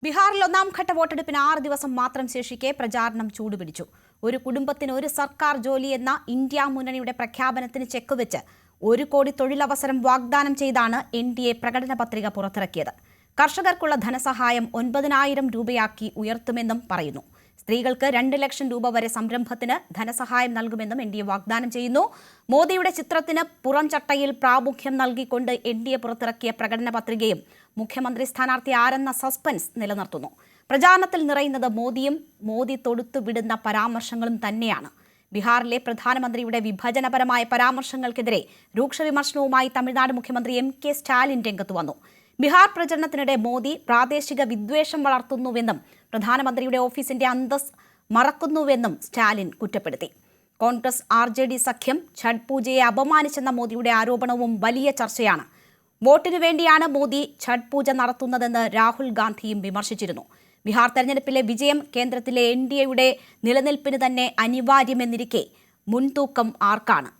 ബീഹാറിൽ ഒന്നാം ഘട്ട വോട്ടെടുപ്പിന് 6 ദിവസം മാത്രം ശേഷിക്കെ പ്രചാരണം ചൂടുപിടിച്ചു. ഒരു കുടുംബത്തിന് ഒരു സർക്കാർ ജോലി എന്ന ഇന്ത്യ മുന്നണിയുടെ പ്രഖ്യാപനത്തിന് ചെക്കുവെച്ച് 1 കോടി തൊഴിലവസരം വാഗ്ദാനം ചെയ്താണ് NDA പ്രകടന പത്രിക പുറത്തിറക്കിയത്. കർഷകർക്കുള്ള ധനസഹായം 9,000 രൂപയാക്കി ഉയർത്തുമെന്നും പറയുന്നു. സ്ത്രീകൾക്ക് 2 ലക്ഷം രൂപ വരെ സംരംഭത്തിന് ധനസഹായം നൽകുമെന്നും NDA വാഗ്ദാനം ചെയ്യുന്നു. മോദിയുടെ ചിത്രത്തിന് പുറംചട്ടയിൽ പ്രാമുഖ്യം നൽകിക്കൊണ്ട് NDA പുറത്തിറക്കിയ പ്രകടന പത്രികയും മുഖ്യമന്ത്രി സ്ഥാനാർത്ഥി ആരെന്ന സസ്പെൻസ് നിലനിർത്തുന്നു. പ്രചാരണത്തിൽ നിറയുന്നത് മോദി തൊടുത്തുവിടുന്ന പരാമർശങ്ങളും തന്നെയാണ്. ബീഹാറിലെ പ്രധാനമന്ത്രിയുടെ വിഭജനപരമായ പരാമർശങ്ങൾക്കെതിരെ രൂക്ഷ വിമർശനവുമായി തമിഴ്നാട് മുഖ്യമന്ത്രി MK സ്റ്റാലിൻ രംഗത്ത് വന്നു. ബീഹാർ പ്രചരണത്തിനിടെ മോദി പ്രാദേശിക വിദ്വേഷം വളർത്തുന്നുവെന്നും പ്രധാനമന്ത്രിയുടെ ഓഫീസിന്റെ അന്തസ് മറക്കുന്നുവെന്നും സ്റ്റാലിൻ കുറ്റപ്പെടുത്തി. കോൺഗ്രസ് RJD സഖ്യം ഛഠ് പൂജയെ അപമാനിച്ചെന്ന മോദിയുടെ ആരോപണവും വലിയ ചർച്ചയാണ്. വോട്ടിനു വേണ്ടിയാണ് മോദി ഛഠ് പൂജ നടത്തുന്നതെന്ന് രാഹുൽ ഗാന്ധിയും വിമർശിച്ചിരുന്നു. ബീഹാർ തെരഞ്ഞെടുപ്പിലെ വിജയം കേന്ദ്രത്തിലെ NDAയുടെ നിലനിൽപ്പിന് തന്നെ അനിവാര്യമെന്നിരിക്കെ മുൻതൂക്കം ആർക്കാണ്?